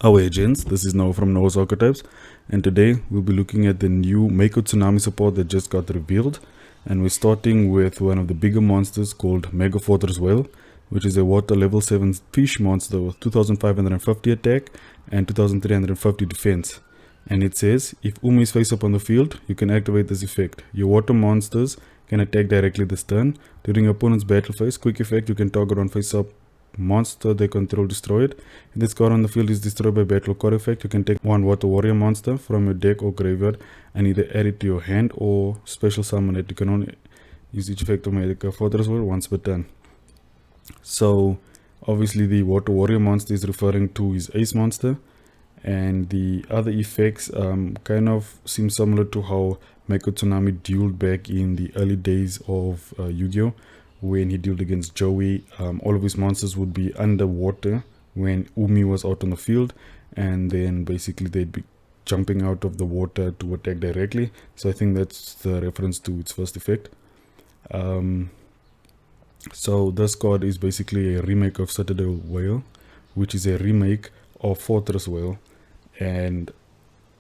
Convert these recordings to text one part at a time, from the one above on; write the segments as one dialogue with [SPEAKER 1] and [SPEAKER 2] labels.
[SPEAKER 1] Our Gents, this is Noah from Noah's Archetypes, and today we'll be looking at the new Mako Tsunami support that just got revealed. And we're starting with one of the bigger monsters called Mega Fortress Whale, which is a water level 7 fish monster with 2550 attack and 2350 defense. And it says, if Umi is face up on the field, you can activate this effect. Your water monsters can attack directly this turn. During your opponent's battle phase, quick effect, you can target one face up monster they control, destroy it. If this card on the field is destroyed by battle card effect, you can take one water warrior monster from your deck or graveyard and either add it to your hand or special summon it. You can only use each effect of Mega Fortress Whale once per turn. So obviously the water warrior monster is referring to his ace monster, and the other effects kind of seem similar to how Mako Tsunami dueled back in the early days of Yu-Gi-Oh! When he dealt against Joey. All of his monsters would be underwater when Umi was out on the field, and then basically they'd be jumping out of the water to attack directly. So I think that's the reference to its first effect. So this card is basically a remake of Citadel Whale, which is a remake of Fortress Whale, and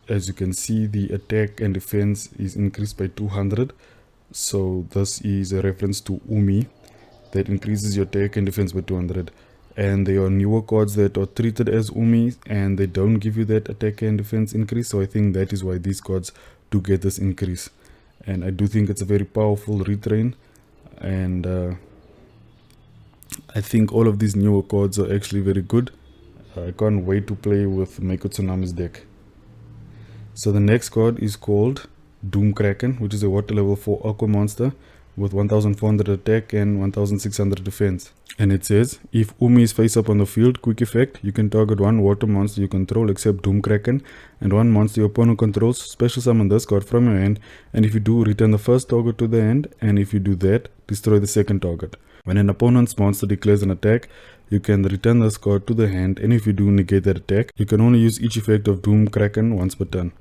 [SPEAKER 1] as you can see, the attack and defense is increased by 200. So this is a reference to Umi that increases your attack and defense by 200. And there are newer cards that are treated as Umi and they don't give you that attack and defense increase. So I think that is why these cards do get this increase. And I do think it's a very powerful retrain. And I think all of these newer cards are actually very good. I can't wait to play with Mako Tsunami's deck. So the next card is called Doom Kraken, which is a water level 4 aqua monster with 1400 attack and 1600 defense. And it says, if Umi is face up on the field, quick effect, you can target one water monster you control except Doom Kraken, and one monster your opponent controls, special summon this card from your hand, and if you do, return the first target to the hand, and if you do that, destroy the second target. When an opponent's monster declares an attack, you can return this card to the hand, and if you do negate that attack, you can only use each effect of Doom Kraken once per turn.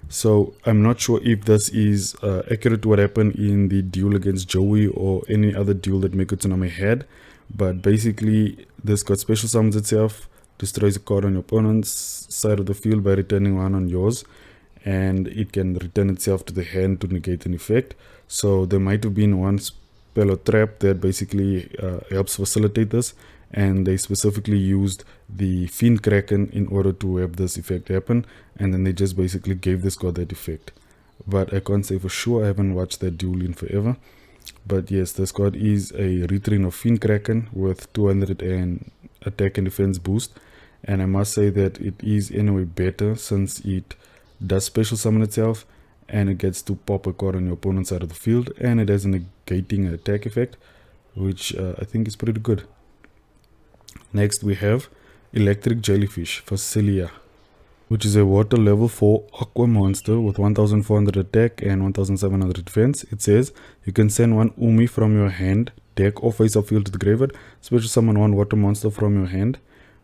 [SPEAKER 1] So I'm not sure if this is accurate to what happened in the duel against Joey or any other duel that Mako Tsunami had, but basically this card special summons itself, destroys a card on your opponent's side of the field by returning one on yours, and it can return itself to the hand to negate an effect. So there might have been one spell or trap that basically helps facilitate this, and they specifically used the Fiend Kraken in order to have this effect happen, and then they just basically gave this card that effect. But I can't say for sure, I haven't watched that duel in forever. But yes, this card is a retrain of Fiend Kraken with 200 and attack and defense boost, and I must say that it is anyway better since it does special summon itself and it gets to pop a card on your opponent's side of the field, and it has a negating attack effect, which I think is pretty good. Next we have Electric Jellyfish Facilia, which is a water level 4 aqua monster with 1400 attack and 1700 defense. It says you can send one Umi from your hand, deck or face up field to the graveyard, special summon one water monster from your hand.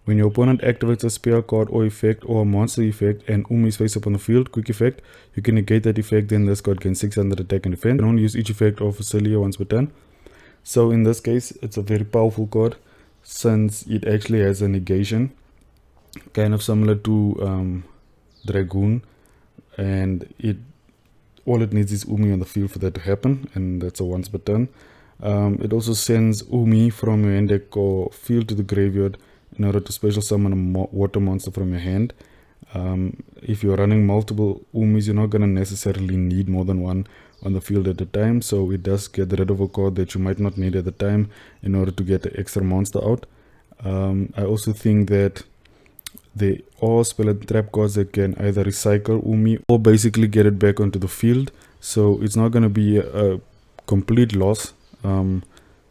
[SPEAKER 1] When your opponent activates a spell card or effect or a monster effect and Umi is face up on the field, quick effect, you can negate that effect, then this card gains 600 attack and defense. You can only use each effect of Facilia once per turn. So in this case, it's a very powerful card, since it actually has a negation, kind of similar to Dragoon, and all it needs is Umi on the field for that to happen, and that's a once per turn. It also sends Umi from your hand deck or field to the graveyard in order to special summon a water monster from your hand. If you're running multiple Umis, you're not going to necessarily need more than one on the field at a time, so it does get rid of a card that you might not need at the time in order to get the extra monster out. I also think that they are spell and trap cards that can either recycle Umi or basically get it back onto the field, so it's not going to be a complete loss,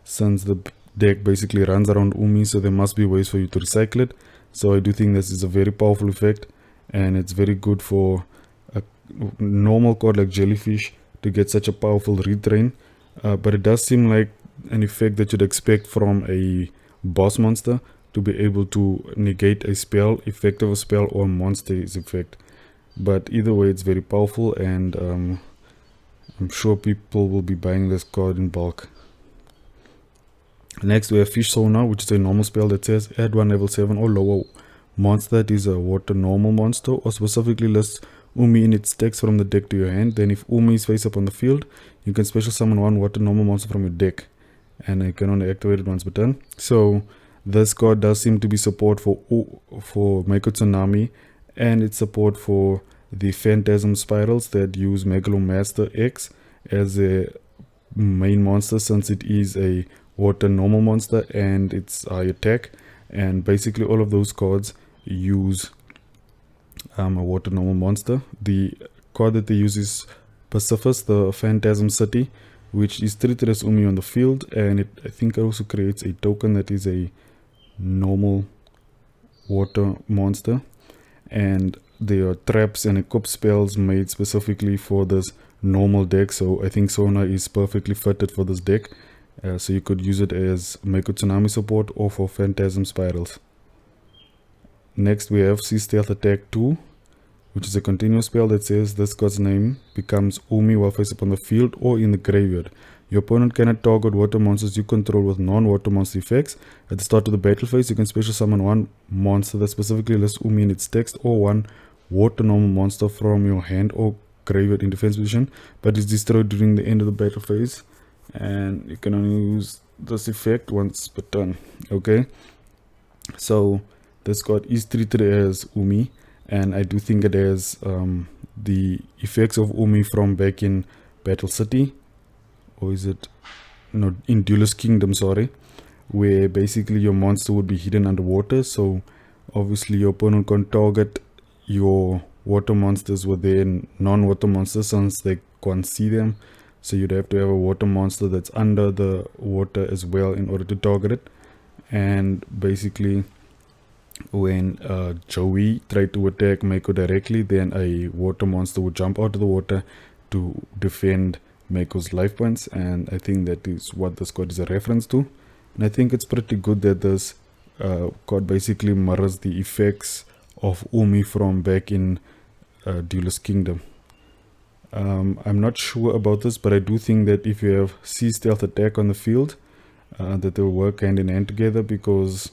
[SPEAKER 1] since the deck basically runs around Umi, so there must be ways for you to recycle it. So I do think this is a very powerful effect, and it's very good for a normal card like Jellyfish to get such a powerful retrain, but it does seem like an effect that you'd expect from a boss monster to be able to negate a spell, effect of a spell, or monster's effect. But either way, it's very powerful, and I'm sure people will be buying this card in bulk. Next we have Fish Sonar, which is a normal spell that says add one level 7 or lower monster that is a water normal monster, or specifically lists Umi in its text from the deck to your hand, then if Umi is face up on the field, you can special summon one water normal monster from your deck, and you can only activate it once per turn. So this card does seem to be support for Mako Tsunami, and it's support for the Phantasm Spirals that use Megalomaster X as a main monster, since it is a water normal monster and it's high attack. And basically all of those cards use a water normal monster. The card that they use is Pacificus, the Phantasm City, which is treated as Umi on the field, and I think it also creates a token that is a normal water monster. And there are traps and equip spells made specifically for this normal deck, so I think Sona is perfectly fitted for this deck. So you could use it as Mako Tsunami support or for Phantasm Spirals. Next we have Sea Stealth Attack 2, which is a continuous spell that says this card's name becomes Umi while face up on the field or in the graveyard. Your opponent cannot target water monsters you control with non-water monster effects. At the start of the battle phase, you can special summon one monster that specifically lists Umi in its text, or one water normal monster from your hand or graveyard in defense position, but is destroyed during the end of the battle phase. And you can only use this effect once per turn. Okay, so this card is treated as Umi, and I do think it has the effects of Umi from back in Battle City, or is it no, in Duelist Kingdom, sorry, where basically your monster would be hidden underwater. So obviously your opponent can't target your water monsters with their non-water monsters since they can't see them. So you'd have to have a water monster that's under the water as well in order to target it. And basically when Joey tried to attack Mako directly, then a water monster would jump out of the water to defend Mako's life points, and I think that is what this card is a reference to. And I think it's pretty good that this card basically mirrors the effects of Umi from back in Duelist Kingdom. I'm not sure about this, but I do think that if you have Sea Stealth Attack on the field, that they will work hand in hand together, because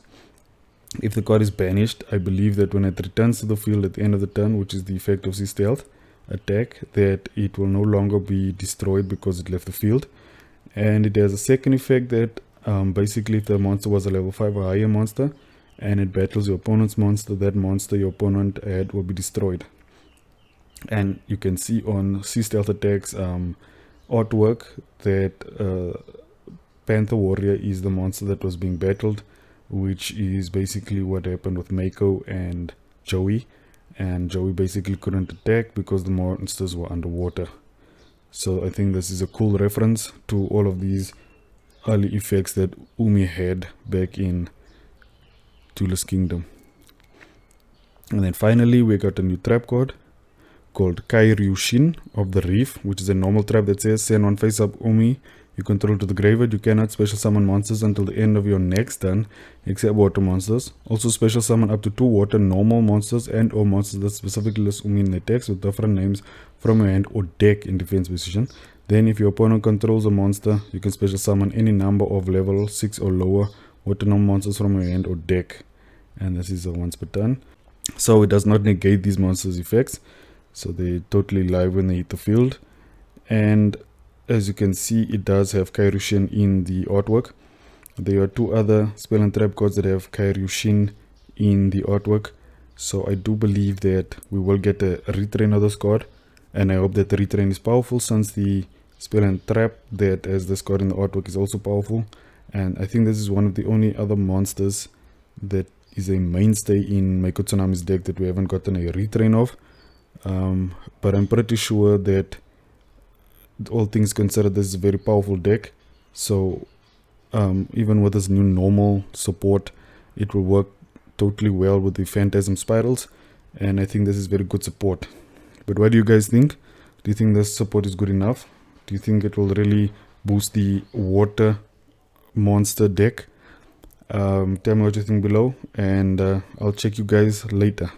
[SPEAKER 1] if the card is banished, I believe that when it returns to the field at the end of the turn, which is the effect of Sea Stealth Attack, that it will no longer be destroyed because it left the field. And it has a second effect that basically if the monster was a level 5 or higher monster and it battles your opponent's monster, that monster your opponent had will be destroyed. And you can see on Sea Stealth Attack's artwork that Panther Warrior is the monster that was being battled, which is basically what happened with Mako and Joey. And Joey basically couldn't attack because the monsters were underwater. So I think this is a cool reference to all of these early effects that Umi had back in Duelist Kingdom. And then finally we got a new trap card called Kairyushin of the Reef, which is a normal trap that says send one face up Umi you control to the graveyard. You cannot special summon monsters until the end of your next turn except water monsters. Also special summon up to 2 water normal monsters and or monsters that specifically list Umi in their text with different names from your hand or deck in defense position. Then if your opponent controls a monster, you can special summon any number of level 6 or lower water normal monsters from your hand or deck, and this is a once per turn. So it does not negate these monsters' effects, so they're totally live when they hit the field. And as you can see, it does have Kairyushin in the artwork. There are 2 other spell and trap cards that have Kairyushin in the artwork, so I do believe that we will get a retrain of this card, and I hope that the retrain is powerful, since the spell and trap that has this card in the artwork is also powerful. And I think this is one of the only other monsters that is a mainstay in Mako Tsunami's deck that we haven't gotten a retrain of. But I'm pretty sure that all things considered, this is a very powerful deck. So even with this new normal support, it will work totally well with the Phantasm Spirals, and I think this is very good support. But what do you guys think? Do you think this support is good enough? Do you think it will really boost the water monster deck? Tell me what you think below, and I'll check you guys later.